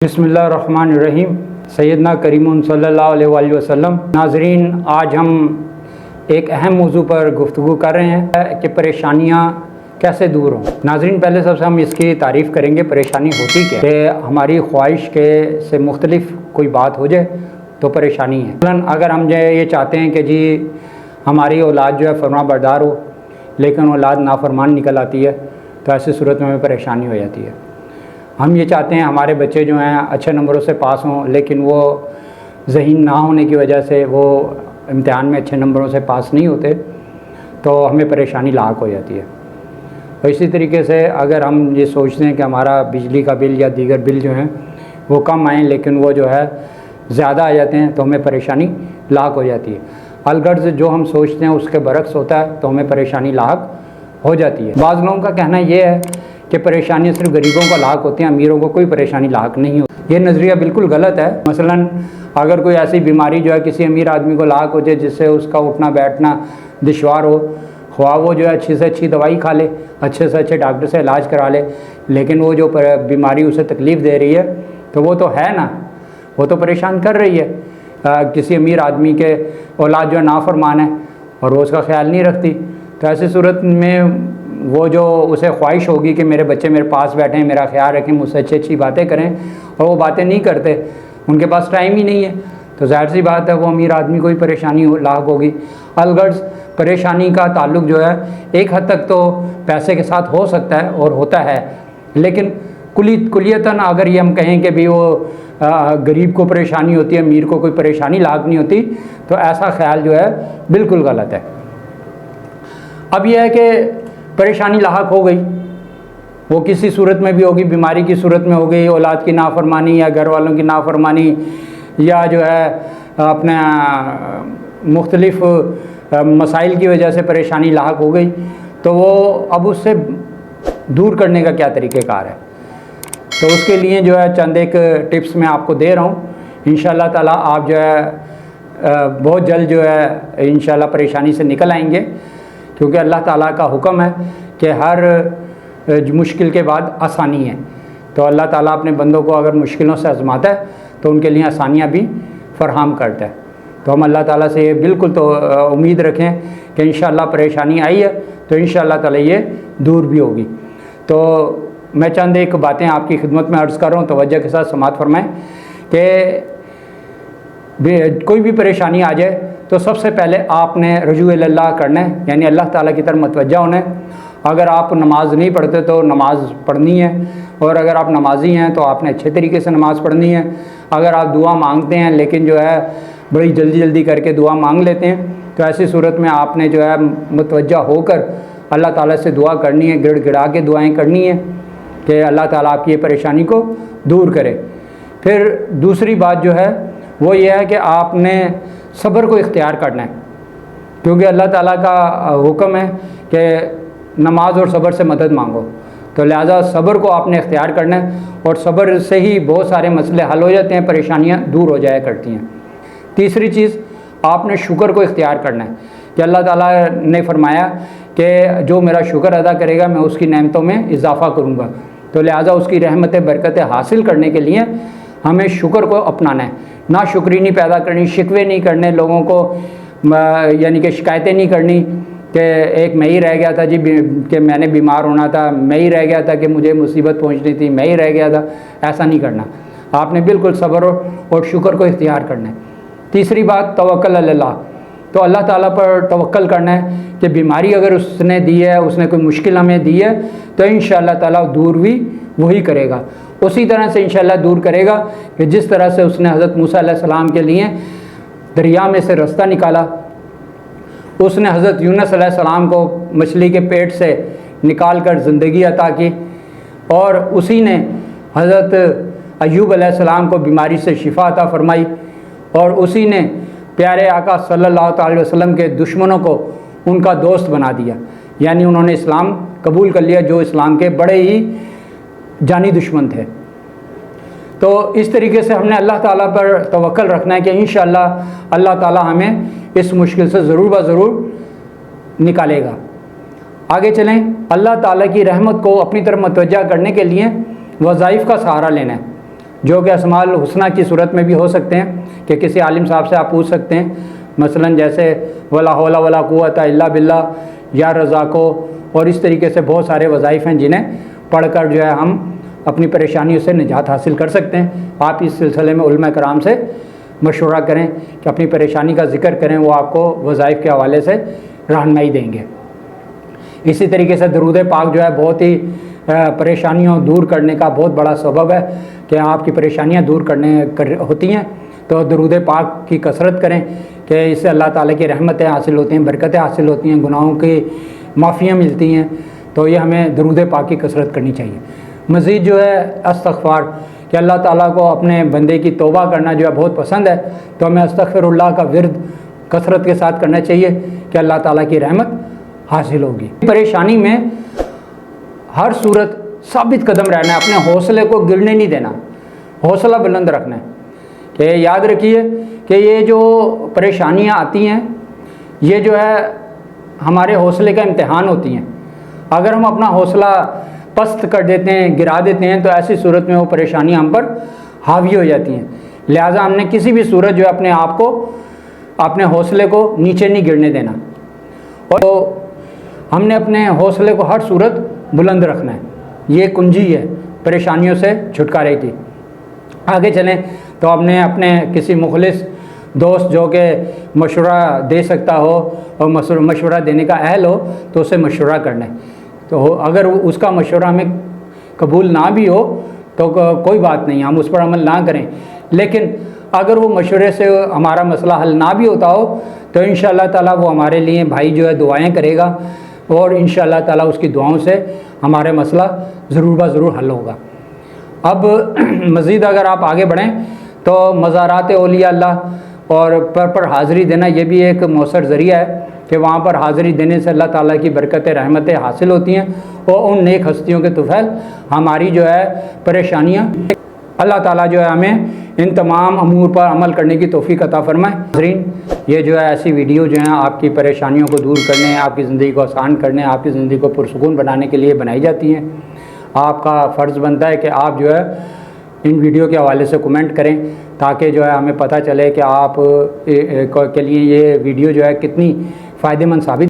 बिस्मिल्लाहिर्रहमानिर्रहीम। सैयदना करीमुन सल्लल्लाहु अलैहि वसल्लम। नाज़रीन, आज हम एक अहम मौजू पर गुफ्तगू कर रहे हैं कि परेशानियाँ कैसे दूर हों। नाज़रीन, पहले सबसे हम इसकी तारीफ़ करेंगे परेशानी होती क्या है। कि हमारी ख्वाहिश के से मुख्तलिफ कोई बात हो जाए तो परेशानी है। मसलन अगर हम जो ये चाहते हैं कि जी हमारी औलाद जो है फरमाबरदार हो, लेकिन औलाद नाफरमान निकल आती है, तो ऐसी सूरत में हमें परेशानी हो जाती है। हम ये चाहते हैं हमारे बच्चे जो हैं अच्छे नंबरों से पास हों, लेकिन वो ज़हीन ना होने की वजह से वो इम्तिहान में अच्छे नंबरों से पास नहीं होते, तो हमें परेशानी लाक हो जाती है। और इसी तरीके से अगर हम ये सोचते हैं कि हमारा बिजली का बिल या दीगर बिल जो हैं वो कम आएँ, लेकिन वो जो है ज़्यादा आ जाते हैं, तो हमें परेशानी लाक हो जाती है। अलगर्ज़ जो हम सोचते हैं उसके बरक्स होता है, तो हमें परेशानी लाक हो जाती है। बाज़ लोगों का कहना ये है कि परेशानियाँ सिर्फ गरीबों को लाक होती हैं, अमीरों को कोई परेशानी लाक नहीं होती। ये नज़रिया बिल्कुल गलत है। मसलन अगर कोई ऐसी बीमारी जो है किसी अमीर आदमी को लाक हो जाए, जिससे उसका उठना बैठना दुश्वार हो, ख्वाह वो जो है अच्छी से अच्छी दवाई खा ले, अच्छे से अच्छे डॉक्टर से इलाज करा ले, लेकिन वो जो बीमारी उसे तकलीफ़ दे रही है, तो वो तो है ना, वो तो परेशान कर रही है। किसी अमीर आदमी के औलाद जो है नाफरमान है और वो उसका ख्याल नहीं रखती, तो ऐसी सूरत में वो जो उसे ख्वाहिश होगी कि मेरे बच्चे मेरे पास बैठें, मेरा ख्याल रखें, मुझसे अच्छी अच्छी बातें करें, और वो बातें नहीं करते, उनके पास टाइम ही नहीं है, तो ज़ाहिर सी बात है वो अमीर आदमी को ही परेशानी लाक होगी। अलगर्ज़ परेशानी का ताल्लुक़ जो है एक हद तक तो पैसे के साथ हो सकता है और होता है, लेकिन कुलियतन अगर ये हम कहें कि भी वो गरीब को परेशानी होती है, अमीर को कोई परेशानी लाक नहीं होती, तो ऐसा ख्याल जो है बिल्कुल गलत है। अब यह है कि परेशानी लाक हो गई, वो किसी सूरत में भी होगी, बीमारी की सूरत में हो गई, औलाद की नाफरमानी या घर वालों की नाफरमानी, या जो है अपने मुख्तलिफ मसाइल की वजह से परेशानी लाक हो गई, तो वो अब उससे दूर करने का क्या तरीक़ेकार है। तो उसके लिए जो है चंद एक टिप्स मैं आपको दे रहा हूँ। इंशाअल्लाह ताला आप जो है बहुत जल्द जो है इंशाअल्लाह परेशानी से निकल आएंगे, क्योंकि अल्लाह ताला का हुक्म है कि हर मुश्किल के बाद आसानी है। तो अल्लाह ताला अपने बंदों को अगर मुश्किलों से आजमाता है तो उनके लिए आसानियाँ भी फ़राहम करता है। तो हम अल्लाह ताला से ये बिल्कुल तो उम्मीद रखें कि इंशाअल्लाह परेशानी आई है तो इंशाअल्लाह ताला ये दूर भी होगी। तो मैं चंद एक बातें आपकी खिदमत में अर्ज़ कर रहा हूँ, तवज्जो के साथ समाअत फरमाएँ कि कोई भी परेशानी आ जाए तो सबसे पहले आपने रजू इल्लाह करना है, यानी अल्लाह ताला की तरफ मतवज्जा होना है। अगर आप नमाज नहीं पढ़ते तो नमाज़ पढ़नी है, और अगर आप नमाजी हैं तो आपने अच्छे तरीके से नमाज़ पढ़नी है। अगर आप दुआ मांगते हैं लेकिन जो है बड़ी जल्दी जल्दी करके दुआ मांग लेते हैं, तो ऐसी सूरत में आपने जो है मतवज्जा होकर अल्लाह ताला से दुआ करनी है, गिड़गिड़ा के दुआएँ करनी है कि अल्लाह ताला आपकी ये परेशानी को दूर करे। फिर दूसरी बात जो है वो ये है कि आपने सब्र को इख्तियार करना है, क्योंकि अल्लाह ताला का हुक्म है कि नमाज और सब्र से मदद मांगो, तो लिहाजा सब्र को आपने इख्तियार करना है, और सब्र से ही बहुत सारे मसले हल हो जाते हैं, परेशानियां दूर हो जाया करती हैं। तीसरी चीज़, आपने शुक्र को इख्तियार करना है कि अल्लाह ताला ने फरमाया कि जो मेरा शुक्र अदा करेगा मैं उसकी नेमतों में इजाफ़ा करूँगा। तो लिहाजा उसकी रहमतें बरकतें हासिल करने के लिए हमें शुक्र को अपनाना है, ना शुक्री नहीं पैदा करनी, शिकवे नहीं करने लोगों को, यानी कि शिकायतें नहीं करनी कि एक मैं ही रह गया था जी कि मैंने बीमार होना था, मैं ही रह गया था कि मुझे मुसीबत पहुंचनी थी, मैं ही रह गया था। ऐसा नहीं करना, आपने बिल्कुल सब्र और शुक्र को इख्तियार करना है। तीसरी बात, तवक्कल अल्लाह, तो अल्लाह ताला पर तवक्कल करना है कि बीमारी अगर उसने दी है, उसने कोई मुश्किल हमें दी है, तो इंशाअल्लाह ताला दूर भी वही करेगा। उसी तरह से इंशाअल्लाह दूर करेगा कि जिस तरह से उसने हज़रत मूसा अलैहिस्सलाम के लिए दरिया में से रास्ता निकाला, उसने हज़रत यूनुस अलैहिस्सलाम को मछली के पेट से निकाल कर ज़िंदगी अता की, और उसी ने हज़रत अय्यूब अलैहिस्सलाम को बीमारी से शिफा अता फरमाई, और उसी ने प्यारे आका सल्लल्लाहु अलैहि वसल्लम के दुश्मनों को उनका दोस्त बना दिया, यानी उन्होंने इस्लाम कबूल कर लिया, जो इस्लाम के बड़े ही जानी दुश्मन थे। तो इस तरीके से हमने अल्लाह ताला पर तवक्कल रखना है कि इंशाअल्लाह अल्लाह ताला हमें इस मुश्किल से ज़रूर ब ज़रूर निकालेगा। आगे चलें। अल्लाह ताला की रहमत को अपनी तरफ मतवज्जा करने के लिए वज़ाइफ का सहारा लेना है। जो कि अस्माउल हुस्ना की सूरत में भी हो सकते हैं कि किसी आलिम साहब से आप पूछ सकते हैं, मसलन जैसे वला हौला वला कुव्वता इल्ला बिल्लाह या रज़ाको, और इस तरीके से बहुत सारे वज़ाइफ हैं जिन्हें पढ़कर जो है हम अपनी परेशानियों से निजात हासिल कर सकते हैं। आप इस सिलसिले में उलमा कराम से मशवरा करें कि अपनी परेशानी का ज़िक्र करें, वो आपको वज़ाइफ के हवाले से रहनुमाई देंगे। इसी तरीके से दरूद पाक जो है बहुत ही परेशानियों दूर करने का बहुत बड़ा सबब है कि आपकी परेशानियां दूर होती हैं, तो दरूद पाक की कसरत करें कि इससे अल्लाह ताला की रहमतें हासिल होती हैं, बरकतें हासिल होती हैं, गुनाहों की माफ़ियाँ मिलती हैं। तो ये हमें दरूद पाक की कसरत करनी चाहिए। मज़ीद जो है इस्तग़फ़ार, कि अल्लाह ताला को अपने बंदे की तौबा करना जो है बहुत पसंद है, तो हमें अस्तग़फ़िरुल्लाह का विर्द कसरत के साथ करना चाहिए कि अल्लाह ताला की रहमत हासिल होगी। परेशानी में हर सूरत साबित कदम रहना है, अपने हौसले को गिरने नहीं देना, हौसला बुलंद रखना है। कि याद रखिए कि ये जो परेशानियां आती हैं ये जो है हमारे हौसले का इम्तिहान होती हैं। अगर हम अपना हौसला पस्त कर देते हैं, गिरा देते हैं, तो ऐसी सूरत में वो परेशानियां हम पर हावी हो जाती हैं। लिहाजा हमने किसी भी सूरत जो है अपने आप को, अपने हौसले को नीचे नहीं गिरने देना, और तो हमने अपने हौसले को हर सूरत बुलंद रखना है। ये कुंजी है परेशानियों से छुटकारे की। आगे चलें तो आपने अपने किसी मुखलिस दोस्त जो कि मशवरा दे सकता हो और मशवरा देने का अहल हो, तो उससे मशवरा करना है। तो अगर उसका मशवरा हमें कबूल ना भी हो तो कोई बात नहीं, हम उस पर अमल ना करें। लेकिन अगर वो मशवरे से हमारा मसला हल ना भी होता हो तो इंशाअल्लाह ताला वो हमारे लिए भाई जो है दुआएं करेगा, और इंशाअल्लाह ताला उसकी दुआओं से हमारे मसला ज़रूर ब ज़रूर हल होगा। अब मज़ीद अगर आप आगे बढ़ें तो मज़ारात औलिया अल्लाह और पर हाज़िरी देना, ये भी एक मौसर ज़रिया है कि वहाँ पर हाज़िरी देने से अल्लाह ताला की बरकतें रहमतें हासिल होती हैं, और उन नेक हस्तियों के तुफ़ैल हमारी जो है परेशानियाँ, अल्लाह ताला जो है हमें इन तमाम अमूर पर अमल करने की तौफ़ीक़ अता फ़रमाए। नाज़रीन, ये जो है ऐसी वीडियो जो है आपकी परेशानियों को दूर करने, आपकी ज़िंदगी को आसान करने, आपकी ज़िंदगी को पुरसुकून बनाने के लिए बनाई जाती हैं। आपका फ़र्ज़ बनता है कि आप जो है इन वीडियो के हवाले से कमेंट करें, ताकि जो है हमें पता चले कि आप के लिए ये वीडियो जो है कितनी फ़ायदेमंद साबित